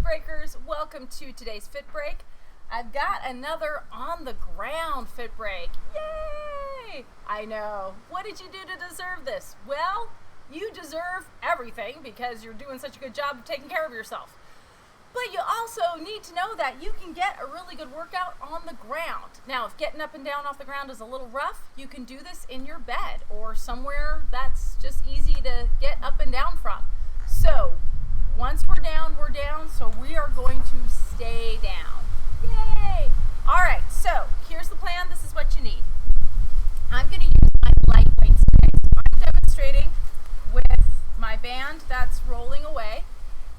Breakers, welcome to today's Fit Break. I've got another on the ground Fit Break. Yay! I know. What did you do to deserve this? Well, you deserve everything because you're doing such a good job of taking care of yourself. But you also need to know that you can get a really good workout on the ground. Now, if getting up and down off the ground is a little rough, you can do this in your bed or somewhere that's just easy to get up and down from. So, once we're down, so we are going to stay down. Yay! All right, so here's the plan. This is what you need. I'm going to use my light weights today. So I'm demonstrating with my band that's rolling away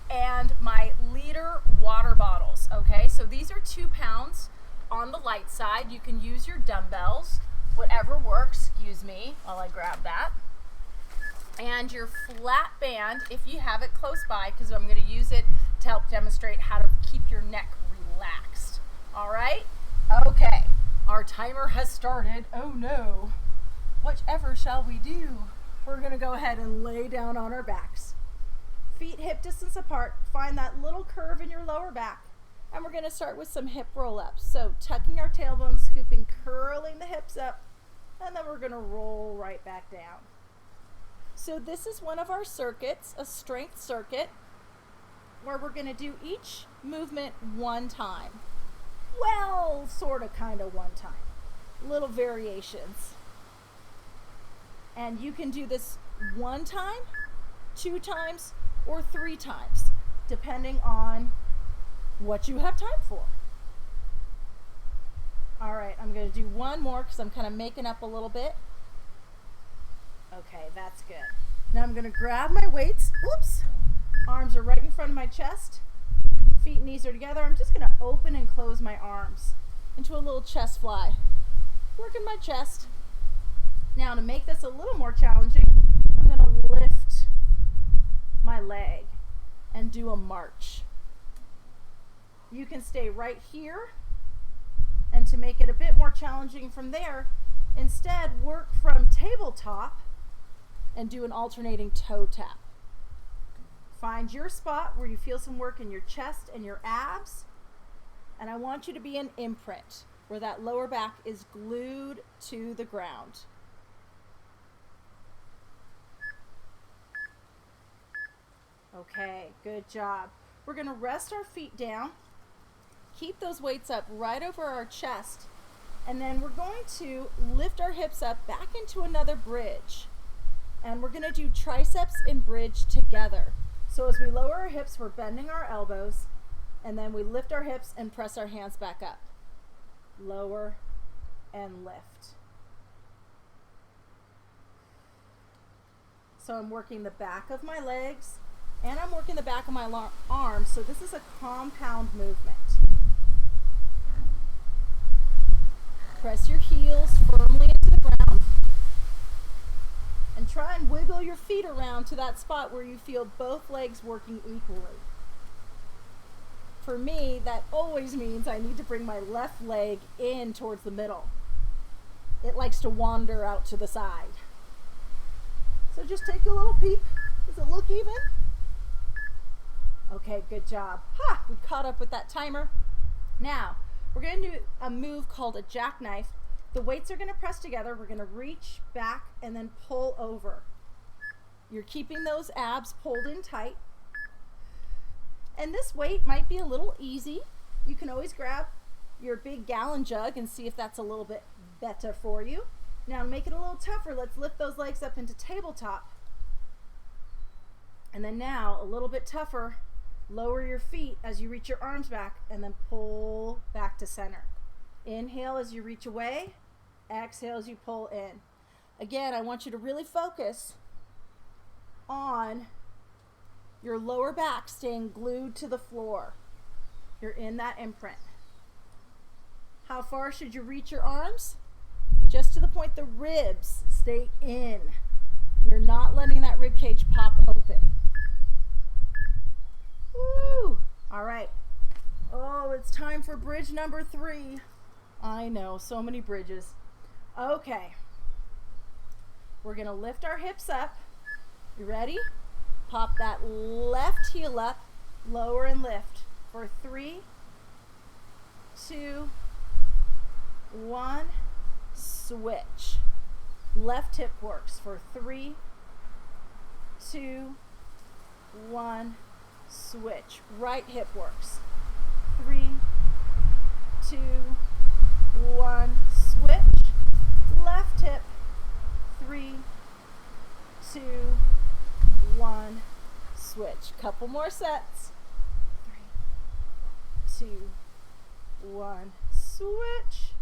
and my liter water bottles, okay? So these are 2 pounds on the light side. You can use your dumbbells, whatever works, excuse me, while I grab that. And your flat band, if you have it close by, because I'm going to use it to help demonstrate how to keep your neck relaxed. All right? Okay, our timer has started. Oh no, whatever shall we do? We're going to go ahead and lay down on our backs. Feet hip distance apart, find that little curve in your lower back. And we're going to start with some hip roll-ups. So tucking our tailbone, scooping, curling the hips up, and then we're going to roll right back down. So this is one of our circuits, a strength circuit, where we're going to do each movement one time. Well, sort of, kind of one time. Little variations. And you can do this 1 time, 2 times, or 3 times, depending on what you have time for. All right, I'm going to do one more because I'm kind of making up a little bit. Okay, that's good. Now I'm going to grab my weights. Oops. Arms are right in front of my chest. Feet and knees are together. I'm just going to open and close my arms into a little chest fly. Working my chest. Now to make this a little more challenging, I'm going to lift my leg and do a march. You can stay right here, and to make it a bit more challenging from there, instead work from tabletop and do an alternating toe tap. Find your spot where you feel some work in your chest and your abs, and I want you to be in imprint where that lower back is glued to the ground. Okay, good job. We're going to rest our feet down, keep those weights up right over our chest, and then we're going to lift our hips up back into another bridge. And we're going to do triceps and bridge together. So as we lower our hips, we're bending our elbows, and then we lift our hips and press our hands back up. Lower and lift. So I'm working the back of my legs, and I'm working the back of my arms. So this is a compound movement. Press your heels firmly into the ground. And try and wiggle your feet around to that spot where you feel both legs working equally. For me, that always means I need to bring my left leg in towards the middle. It likes to wander out to the side. So just take a little peek. Does it look even? Okay, good job. Ha! We caught up with that timer. Now, we're going to do a move called a jackknife. The weights are going to press together. We're going to reach back and then pull over. You're keeping those abs pulled in tight. And this weight might be a little easy. You can always grab your big gallon jug and see if that's a little bit better for you. Now to make it a little tougher, let's lift those legs up into tabletop. And then now, a little bit tougher, lower your feet as you reach your arms back and then pull back to center. Inhale as you reach away, exhale as you pull in. Again, I want you to really focus on your lower back staying glued to the floor. You're in that imprint. How far should you reach your arms? Just to the point the ribs stay in. You're not letting that rib cage pop open. Woo! All right. Oh, it's time for bridge number 3. I know, so many bridges. Okay. We're going to lift our hips up. You ready? Pop that left heel up, lower and lift. for 3, 2, 1, switch. Left hip works for 3, 2, 1, switch. Right hip works. 3, 2, 1, switch. Left hip. 3, 2, 1, switch. Couple more sets. 3, 2, 1, switch.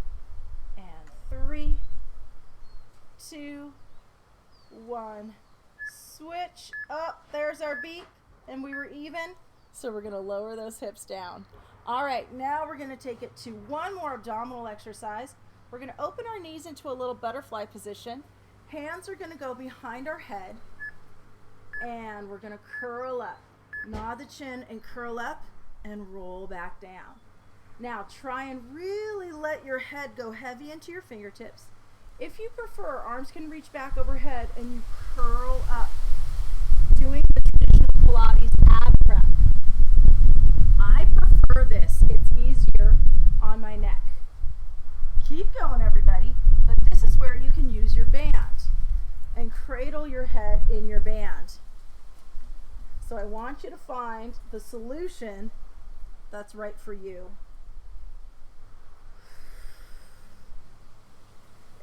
And 3, 2, 1, switch. Up, there's our beat, and we were even. So we're gonna lower those hips down. All right, now we're gonna take it to one more abdominal exercise. We're gonna open our knees into a little butterfly position. Hands are gonna go behind our head, and we're gonna curl up. Nod the chin and curl up and roll back down. Now try and really let your head go heavy into your fingertips. If you prefer, arms can reach back overhead and you curl up, doing the traditional Pilates ab prep. I prefer this. It's easier on my neck. Keep going, everybody, but this is where you can use your band and cradle your head in your band. So I want you to find the solution that's right for you.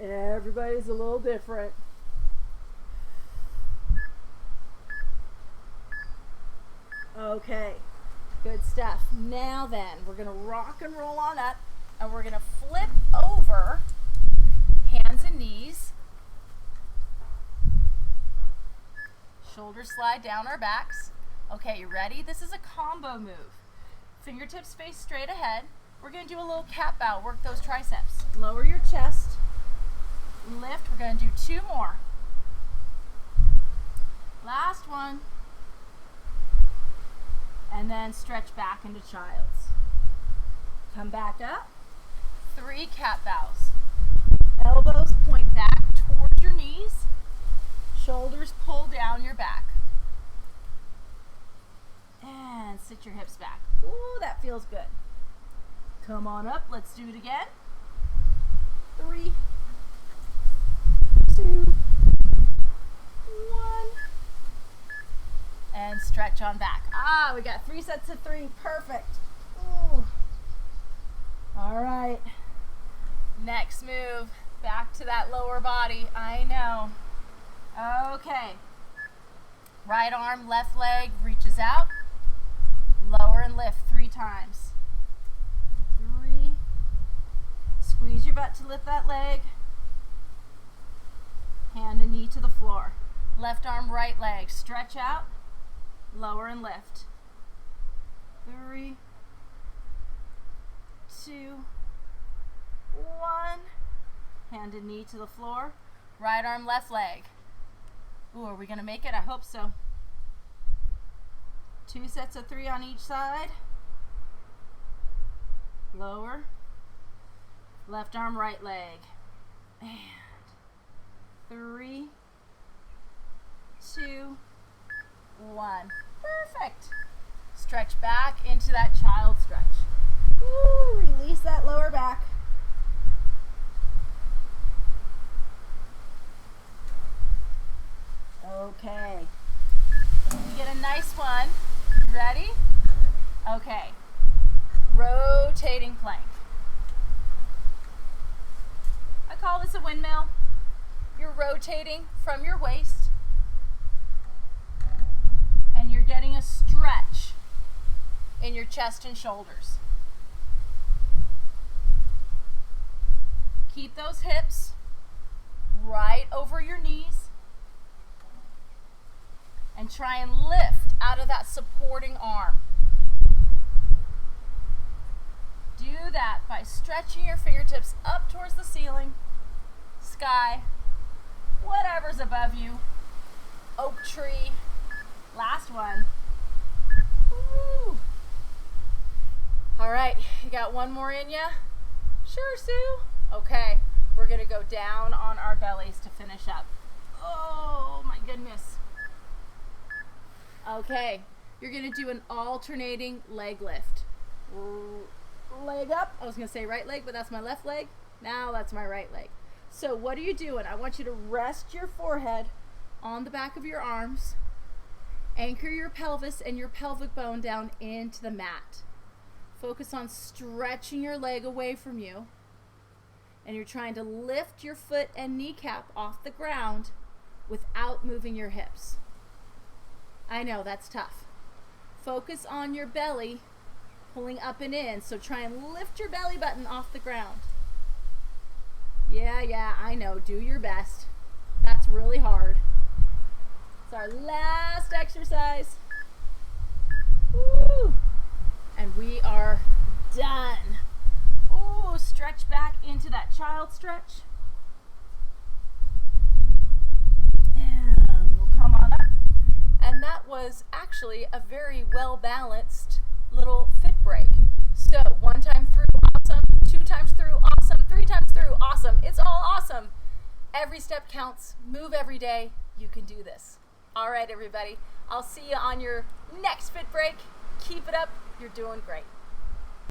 Everybody's a little different. Okay, good stuff. Now then, we're gonna rock and roll on up, and we're gonna flip over, hands and knees. Shoulders slide down our backs. Okay, you ready? This is a combo move. Fingertips face straight ahead. We're gonna do a little cat bow, work those triceps. Lower your chest, lift. We're gonna do 2 more. Last one. And then stretch back into child's. Come back up. 3 cat bows. Elbows point back towards your knees. Shoulders pull down your back. And sit your hips back. Ooh, that feels good. Come on up. Let's do it again. 3, 2, 1. And stretch on back. We got 3 sets of 3. Perfect. Ooh. All right. Next move. Back to that lower body. I know. Okay. Right arm, left leg reaches out. Lower and lift 3 times. 3. Squeeze your butt to lift that leg. Hand and knee to the floor. Left arm, right leg. Stretch out. Lower and lift. 3, 2, 1. Hand and knee to the floor. Right arm, left leg. Ooh, are we gonna make it? I hope so. 2 sets of 3 on each side. Lower. Left arm, right leg. And 3, 2, 1. Perfect. Stretch back into that child stretch. Woo, release that lower back. Okay. You get a nice one. Ready? Okay. Rotating plank. I call this a windmill. You're rotating from your waist, and you're getting a stretch in your chest and shoulders. Keep those hips right over your knees and try and lift out of that supporting arm. Do that by stretching your fingertips up towards the ceiling, sky, whatever's above you, oak tree. Last one. Woo. All right, you got one more in ya? Sure, Sue. Okay, we're gonna go down on our bellies to finish up. Oh my goodness. Okay, you're gonna do an alternating leg lift. leg up. I was going to say right leg, but that's my left leg. Now that's my right leg. So what are you doing? I want you to rest your forehead on the back of your arms. Anchor your pelvis and your pelvic bone down into the mat. Focus on stretching your leg away from you. And you're trying to lift your foot and kneecap off the ground without moving your hips. I know, that's tough. Focus on your belly, pulling up and in. So try and lift your belly button off the ground. Yeah, I know. Do your best. That's really hard. It's our last exercise. Woo! And we are done. Ooh, stretch back into that child stretch. And we'll come on up. And that was actually a very well-balanced little fit break. So 1 time through, awesome. 2 times through, awesome. 3 times through, awesome. It's all awesome. Every step counts. Move every day. You can do this. All right, everybody. I'll see you on your next fit break. Keep it up. You're doing great.